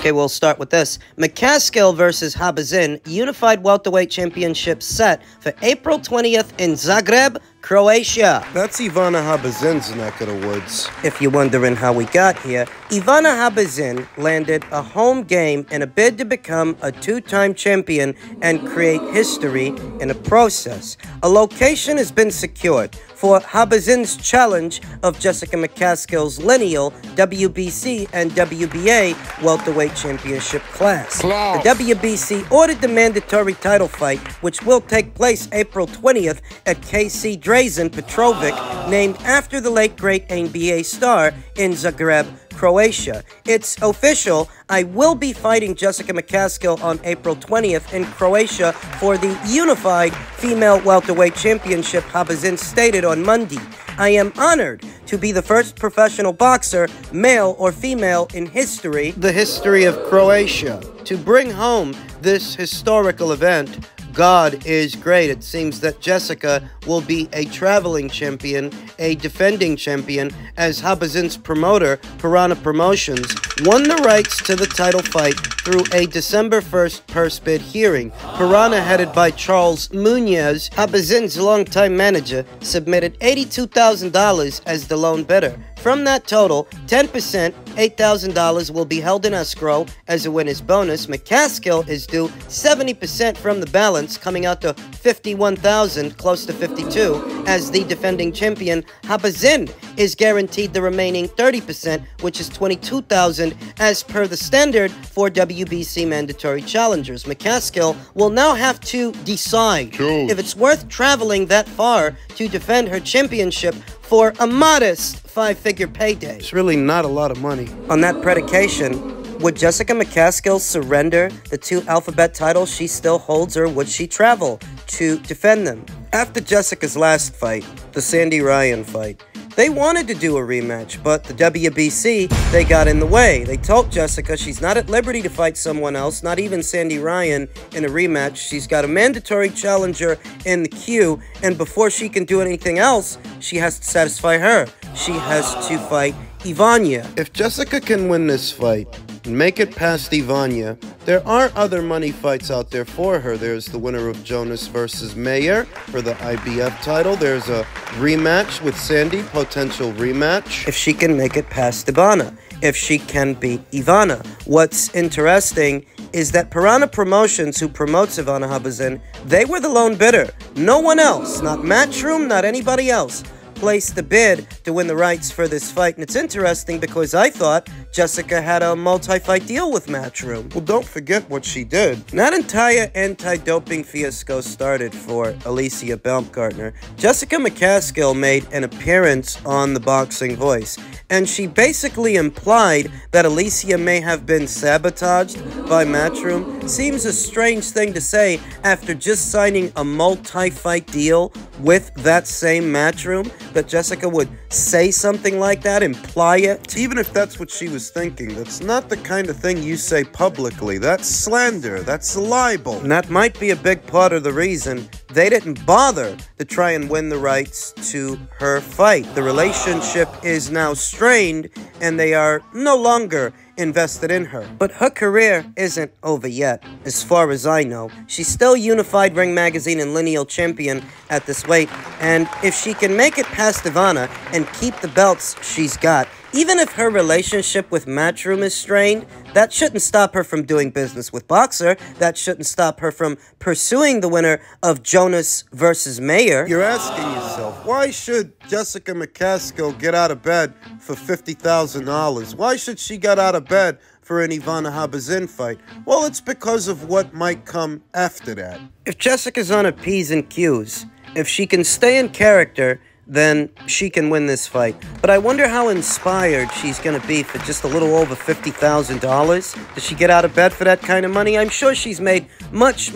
Okay, we'll start with this. McCaskill versus Habazin, Unified Welterweight Championship set for April 20th in Zagreb, Croatia. That's Ivana Habazin's neck of the woods. If you're wondering how we got here, Ivana Habazin landed a home game in a bid to become a two-time champion and create history in a process. A location has been secured for Habazin's challenge of Jessica McCaskill's lineal WBC and WBA welterweight championship class. The WBC ordered the mandatory title fight, which will take place April 20th at KC Drazen Petrovic, named after the late great NBA star in Zagreb, Croatia. It's official. I will be fighting Jessica McCaskill on April 20th in Croatia for the Unified Female Welterweight Championship, Habazin stated on Monday. I am honored to be the first professional boxer, male or female, in history, the history of Croatia, to bring home this historical event. God is great. It seems that Jessica will be a traveling champion, a defending champion, as Habazin's promoter, Piranha Promotions, won the rights to the title fight through a December 1st purse bid hearing. Piranha, headed by Charles Munoz, Habazin's longtime manager, submitted $82,000 as the lone bidder. From that total, 10%, $8,000, will be held in escrow as a winner's bonus. McCaskill is due 70% from the balance, coming out to $51,000, close to $52,000. As the defending champion, Habazin is guaranteed the remaining 30%, which is $22,000, as per the standard for WBC mandatory challengers. McCaskill will now have to decide if it's worth traveling that far to defend her championship for a modest five-figure payday. It's really not a lot of money. On that predication, would Jessica McCaskill surrender the two alphabet titles she still holds, or would she travel to defend them? After Jessica's last fight, the Sandy Ryan fight, they wanted to do a rematch, but the WBC, they got in the way. They told Jessica she's not at liberty to fight someone else, not even Sandy Ryan, in a rematch. She's got a mandatory challenger in the queue, and before she can do anything else, she has to satisfy her. She has to fight Ivana. If Jessica can win this fight and make it past Ivana, there are other money fights out there for her. There's the winner of Jonas versus Mayer for the IBF title. There's a rematch with Sandy, potential rematch. If she can make it past Ivana, if she can beat Ivana. What's interesting is that Piranha Promotions, who promotes Ivana Habazin, they were the lone bidder. No one else, not Matchroom, not anybody else, placed the bid to win the rights for this fight. And it's interesting because I thought Jessica had a multi-fight deal with Matchroom. Well, don't forget what she did. That entire anti-doping fiasco started for Alicia Baumgartner. Jessica McCaskill made an appearance on The Boxing Voice, and she basically implied that Alicia may have been sabotaged by Matchroom. Seems a strange thing to say after just signing a multi-fight deal with that same Matchroom, that Jessica would say something like that, imply it. Even if that's what she was thinking, that's not the kind of thing you say publicly. That's slander. That's libel. And that might be a big part of the reason they didn't bother to try and win the rights to her fight. The relationship is now strained, and they are no longer invested in her. But her career isn't over yet, as far as I know. She's still Unified Ring Magazine and lineal champion at this weight, and if she can make it past Ivana and keep the belts she's got, even if her relationship with Matchroom is strained, that shouldn't stop her from doing business with Boxer. That shouldn't stop her from pursuing the winner of Jonas versus Mayer. You're asking yourself, why should Jessica McCaskill get out of bed for $50,000? Why should she get out of bed for an Ivana Habazin fight? Well, it's because of what might come after that. If Jessica's on her P's and Q's, if she can stay in character, then she can win this fight. But I wonder how inspired she's going to be for just a little over $50,000. Does she get out of bed for that kind of money? I'm sure she's made much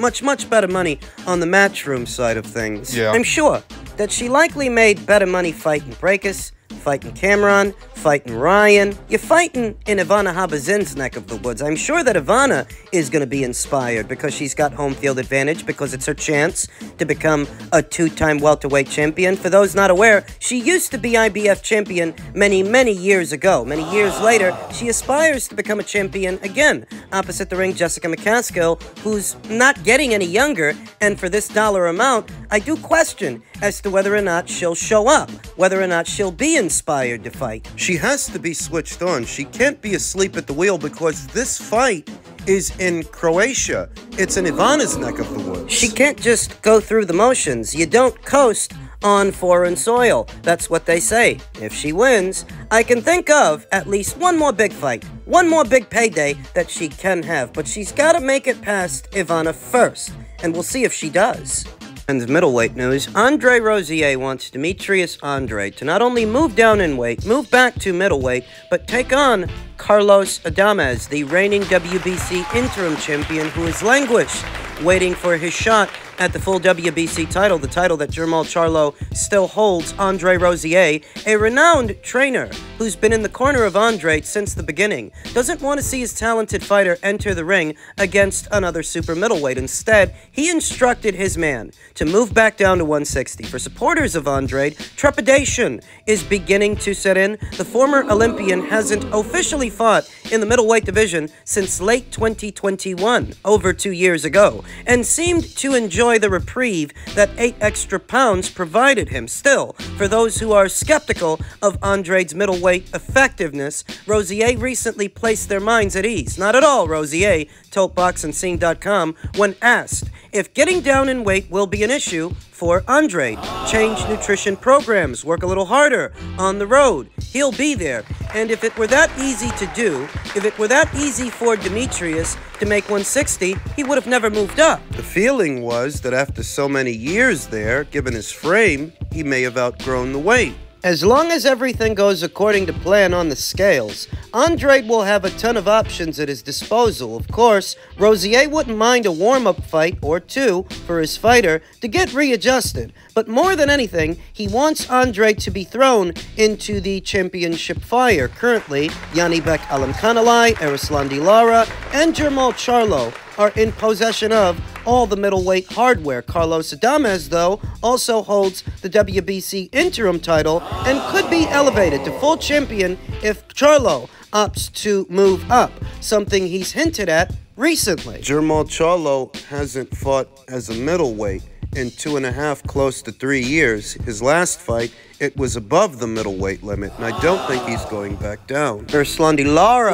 better money on the Matchroom side of things. Yeah. I'm sure that she likely made better money fighting Breakers, fighting Cameron, fighting Ryan. You're fighting in Ivana Habazin's neck of the woods. I'm sure that Ivana is going to be inspired because she's got home field advantage, because it's her chance to become a two-time welterweight champion. For those not aware, she used to be IBF champion many, many years ago. Many years later, she aspires to become a champion again. Opposite the ring, Jessica McCaskill, who's not getting any younger, and for this dollar amount, I do question as to whether or not she'll show up, whether or not she'll be inspired to fight. She has to be switched on. She can't be asleep at the wheel because this fight is in Croatia. It's in Ivana's neck of the woods. She can't just go through the motions. You don't coast on foreign soil. That's what they say. If she wins, I can think of at least one more big fight, one more big payday that she can have, but she's got to make it past Ivana first, and we'll see if she does. And middleweight news, Andre Rozier wants Demetrius Andrade to not only move down in weight, move back to middleweight, but take on Carlos Adames, the reigning WBC interim champion who is languished, waiting for his shot at the full WBC title, the title that Jermall Charlo still holds. Andre Rozier, a renowned trainer who's been in the corner of Andre since the beginning, doesn't want to see his talented fighter enter the ring against another super middleweight. Instead, he instructed his man to move back down to 160. For supporters of Andre, trepidation is beginning to set in. The former Olympian hasn't officially fought in the middleweight division since late 2021, over 2 years ago, and seemed to enjoy the reprieve that 8 extra pounds provided him. Still, for those who are skeptical of Andrade's middleweight effectiveness, Rozier recently placed their minds at ease. Not at all, Rozier told BoxingScene.com when asked if getting down in weight will be an issue for Andrade. Change nutrition programs, work a little harder on the road. He'll be there. And if it were that easy to do, if it were that easy for Demetrius to make 160, he would have never moved up. The feeling was that after so many years there, given his frame, he may have outgrown the weight. As long as everything goes according to plan on the scales, Andrade will have a ton of options at his disposal. Of course, Rozier wouldn't mind a warm-up fight or two for his fighter to get readjusted. But more than anything, he wants Andrade to be thrown into the championship fire. Currently, Yanibek Alimkhanalai, Erislandy Lara, and Jermall Charlo are in possession of all the middleweight hardware. Carlos Adames, though, also holds the WBC interim title and could be elevated to full champion if Charlo opts to move up, something he's hinted at recently. Jermall Charlo hasn't fought as a middleweight in 2.5, close to 3 years. His last fight, it was above the middleweight limit, and I don't think he's going back down. Erislandy Lara,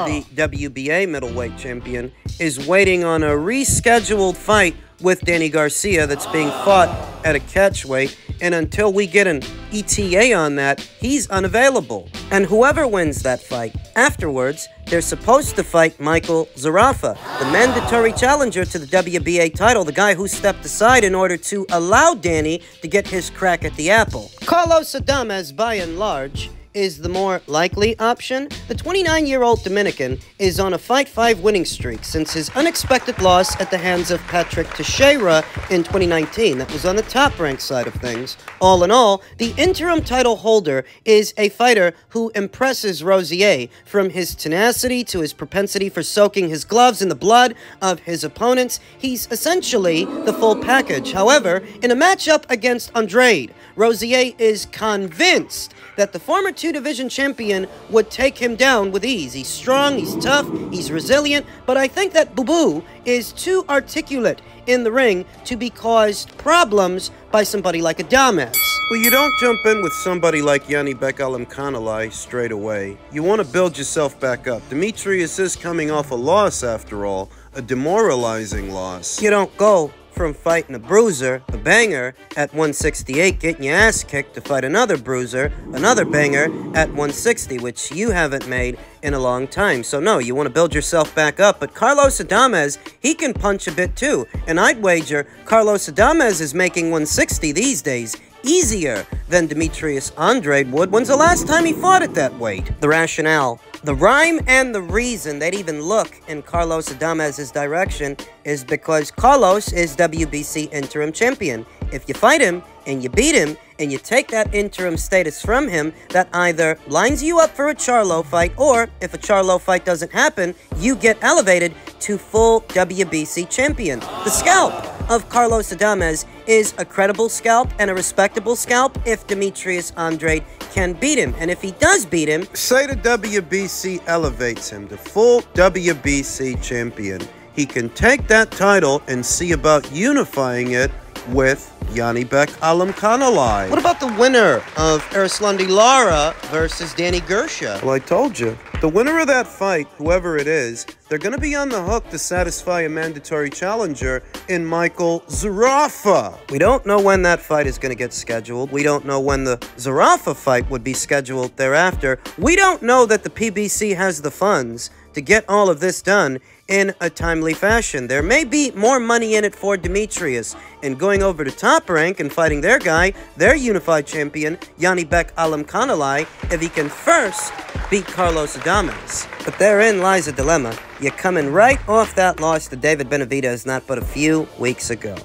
the WBA middleweight champion, is waiting on a rescheduled fight with Danny Garcia that's being fought at a catchweight, and until we get an ETA on that, he's unavailable. And whoever wins that fight, afterwards, they're supposed to fight Michael Zarafa, the mandatory challenger to the WBA title, the guy who stepped aside in order to allow Danny to get his crack at the apple. Carlos Adames, by and large, is the more likely option. The 29-year-old Dominican is on a Fight 5 winning streak since his unexpected loss at the hands of Patrick Teixeira in 2019. That was on the top-ranked side of things. All in all, the interim title holder is a fighter who impresses Rozier, from his tenacity to his propensity for soaking his gloves in the blood of his opponents. He's essentially the full package. However, in a matchup against Andrade, Rozier is convinced that the former two-division champion would take him down with ease. He's strong, he's tough, he's resilient, but I think that Boo Boo is too articulate in the ring to be caused problems by somebody like Adames. Well, you don't jump in with somebody like Yanibek Alimkhanalai straight away. You want to build yourself back up. Demetrius is coming off a loss, after all, a demoralizing loss. You don't go from fighting a bruiser, a banger, at 168, getting your ass kicked to fight another bruiser, another banger, at 160, which you haven't made in a long time. So no, you want to build yourself back up. But Carlos Adames, he can punch a bit too. And I'd wager Carlos Adames is making 160 these days easier than Demetrius Andrade would. When's the last time he fought at that weight? The rationale, the rhyme and the reason they'd even look in Carlos Adames' direction is because Carlos is WBC interim champion. if you fight him and you beat him and you take that interim status from him, that either lines you up for a Charlo fight, or if a Charlo fight doesn't happen, you get elevated to full WBC champion. The scalp of Carlos Adames is a credible scalp and a respectable scalp if Demetrius Andrade can beat him. And if he does beat him, say the WBC elevates him to full WBC champion. He can take that title and see about unifying it with Yanibek Alimkhanuly. What about the winner of Erislandy Lara versus Danny Gersha? Well, I told you. The winner of that fight, whoever it is, they're going to be on the hook to satisfy a mandatory challenger in Michael Zarafa. We don't know when that fight is going to get scheduled. We don't know when the Zarafa fight would be scheduled thereafter. We don't know that the PBC has the funds to get all of this done in a timely fashion. There may be more money in it for Demetrius in going over to Top Rank and fighting their guy, their unified champion, Yanibek Alimkhanuly, if he can first beat Carlos Adames. But therein lies a dilemma. You're coming right off that loss to David Benavidez not but a few weeks ago.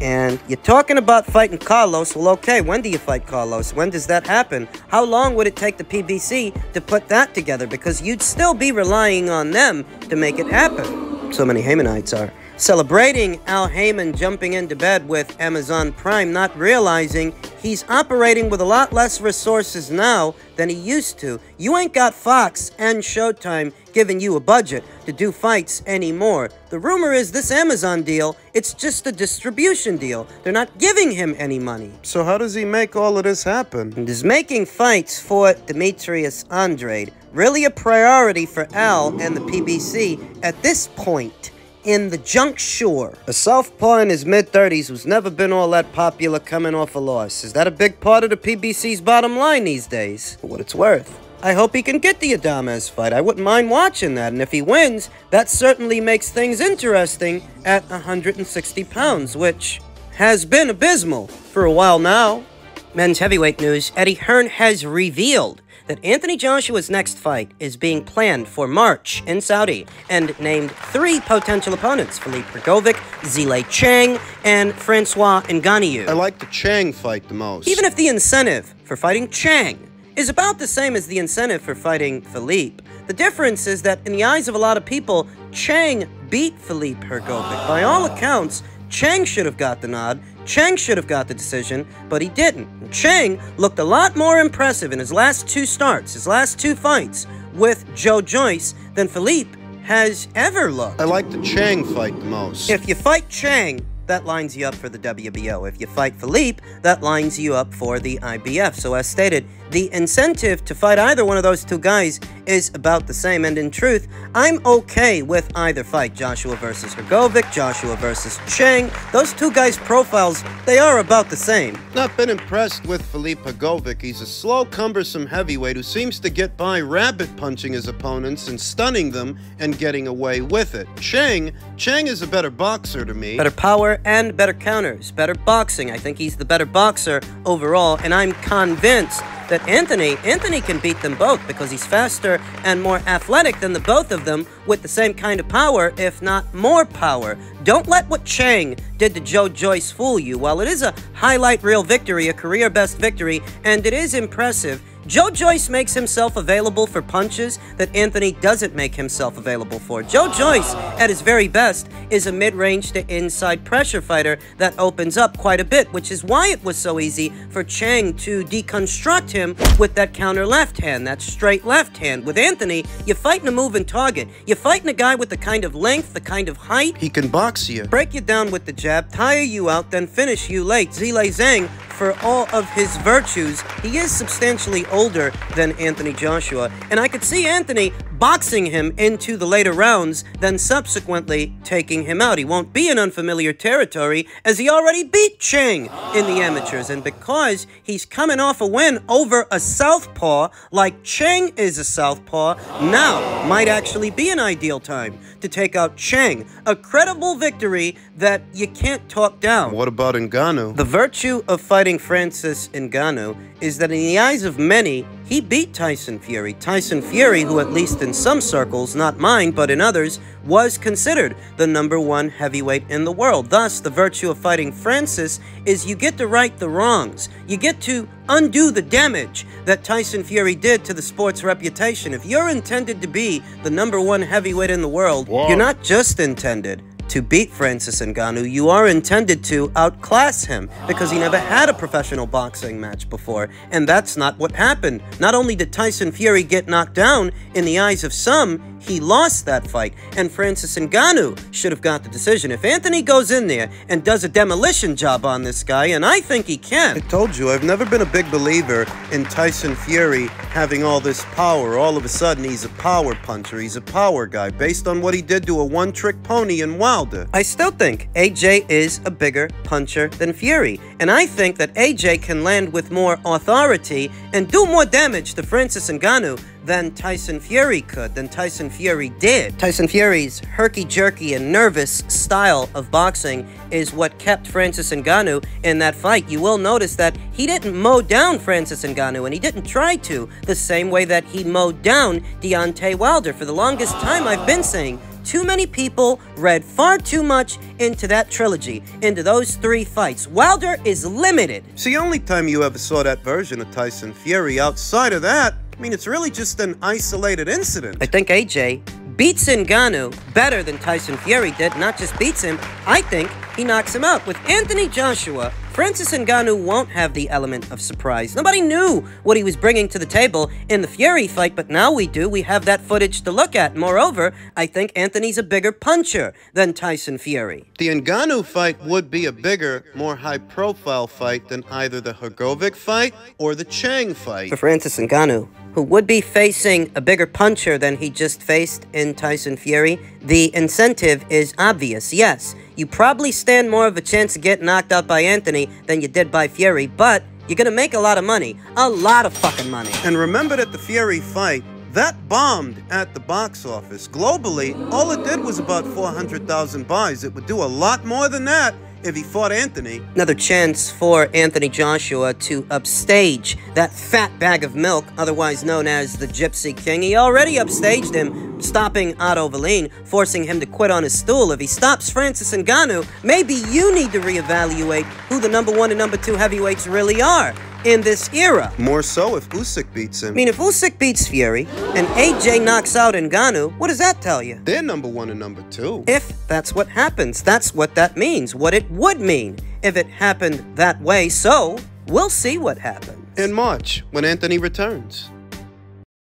And you're talking about fighting Carlos. Well, okay, when do you fight Carlos? When does that happen? How long would it take the PBC to put that together? Because you'd still be relying on them to make it happen. So many Haymanites are celebrating Al Heyman jumping into bed with Amazon Prime, not realizing he's operating with a lot less resources now than he used to. You ain't got Fox and Showtime giving you a budget to do fights anymore. The rumor is this Amazon deal, it's just a distribution deal. They're not giving him any money. So how does he make all of this happen? And is making fights for Demetrius Andrade really a priority for Al and the PBC at this point in the juncture? A southpaw in his mid-30s who's never been all that popular coming off a loss. Is that a big part of the PBC's bottom line these days? For what it's worth, I hope he can get the Adames fight. I wouldn't mind watching that. And if he wins, that certainly makes things interesting at 160 pounds, which has been abysmal for a while now. Men's heavyweight news. Eddie Hearn has revealed that Anthony Joshua's next fight is being planned for March in Saudi and named 3 potential opponents: Philippe Hrgovic, Zhilei Chang, and Francois Ngannou. I like the Chang fight the most. Even if the incentive for fighting Chang is about the same as the incentive for fighting Philippe, the difference is that in the eyes of a lot of people, Chang beat Philippe Hrgovic. By all accounts, Chang should have got the nod, Chang should have got the decision, but he didn't. And Chang looked a lot more impressive in his last 2 starts, his last 2 fights with Joe Joyce than Philippe has ever looked. I like the Chang fight the most. If you fight Chang, that lines you up for the WBO. If you fight Philippe, that lines you up for the IBF. So as stated, the incentive to fight either one of those 2 guys is about the same. And in truth, I'm okay with either fight. Joshua versus Hrgovic, Joshua versus Chang. Those 2 guys' profiles, they are about the same. Not been impressed with Philippe Hrgovic. He's a slow, cumbersome heavyweight who seems to get by rabbit punching his opponents and stunning them and getting away with it. Chang is a better boxer to me. Better power and better counters. Better boxing. I think he's the better boxer overall. And I'm convinced that Anthony can beat them both because he's faster and more athletic than the both of them with the same kind of power, if not more power. Don't let what Chang did to Joe Joyce fool you. While it is a highlight reel victory, a career-best victory, and it is impressive, Joe Joyce makes himself available for punches that Anthony doesn't make himself available for. Joe Joyce, at his very best, is a mid-range to inside pressure fighter that opens up quite a bit, which is why it was so easy for Chang to deconstruct him with that counter left hand, that straight left hand. With Anthony, you're fighting a moving target. You're fighting a guy with the kind of length, the kind of height. He can box you. Break you down with the jab, tire you out, then finish you late. Zhilei Zhang, for all of his virtues, he is substantially older than Anthony Joshua, and I could see Anthony boxing him into the later rounds, then subsequently taking him out. He won't be in unfamiliar territory, as he already beat Chang in the amateurs, and because he's coming off a win over a southpaw, like Chang is a southpaw, now might actually be an ideal time to take out Chang. A credible victory that you can't talk down. What about Ngannou? The virtue of fighting Francis Ngannou is that in the eyes of many, he beat Tyson Fury. Tyson Fury, who at least in some circles, not mine, but in others, was considered the #1 heavyweight in the world. Thus, the virtue of fighting Francis is you get to right the wrongs. You get to undo the damage that Tyson Fury did to the sport's reputation. If you're intended to be the #1 heavyweight in the world, you're not just intended to beat Francis Ngannou, you are intended to outclass him, because he never had a professional boxing match before, and that's not what happened. Not only did Tyson Fury get knocked down, in the eyes of some, he lost that fight, and Francis Ngannou should have got the decision. If Anthony goes in there and does a demolition job on this guy, and I think he can. I told you, I've never been a big believer in Tyson Fury having all this power. All of a sudden, he's a power puncher, he's a power guy, based on what he did to a one-trick pony in Wilder. I still think AJ is a bigger puncher than Fury, and I think that AJ can land with more authority and do more damage to Francis Ngannou than Tyson Fury could, than Tyson Fury did. Tyson Fury's herky-jerky and nervous style of boxing is what kept Francis Ngannou in that fight. You will notice that he didn't mow down Francis Ngannou, and he didn't try to, the same way that he mowed down Deontay Wilder. For the longest time, I've been saying, too many people read far too much into that trilogy, into those 3 fights. Wilder is limited. It's the only time you ever saw that version of Tyson Fury. Outside of that, I mean, it's really just an isolated incident. I think AJ beats Ngannou better than Tyson Fury did. Not just beats him, I think he knocks him out. With Anthony Joshua, Francis Ngannou won't have the element of surprise. Nobody knew what he was bringing to the table in the Fury fight, but now we do. We have that footage to look at. Moreover, I think Anthony's a bigger puncher than Tyson Fury. The Ngannou fight would be a bigger, more high-profile fight than either the Hrgovic fight or the Zhang fight. For Francis Ngannou, who would be facing a bigger puncher than he just faced in Tyson Fury, the incentive is obvious. Yes, you probably stand more of a chance to get knocked out by Anthony than you did by Fury, but you're gonna make a lot of money. A lot of fucking money. And remember that the Fury fight, that bombed at the box office. Globally, all it did was about 400,000 buys. It would do a lot more than that if he fought Anthony. Another chance for Anthony Joshua to upstage that fat bag of milk, otherwise known as the Gypsy King. He already upstaged him, stopping Otto Wallin, forcing him to quit on his stool. If he stops Francis Ngannou, maybe you need to reevaluate who the #1 and #2 heavyweights really are in this era. More so if Usyk beats him. I mean, if Usyk beats Fury and AJ knocks out Ngannou, what does that tell you? They're #1 and #2. If that's what happens, that's what that means, what it would mean if it happened that way. So, we'll see what happens. In March, when Anthony returns.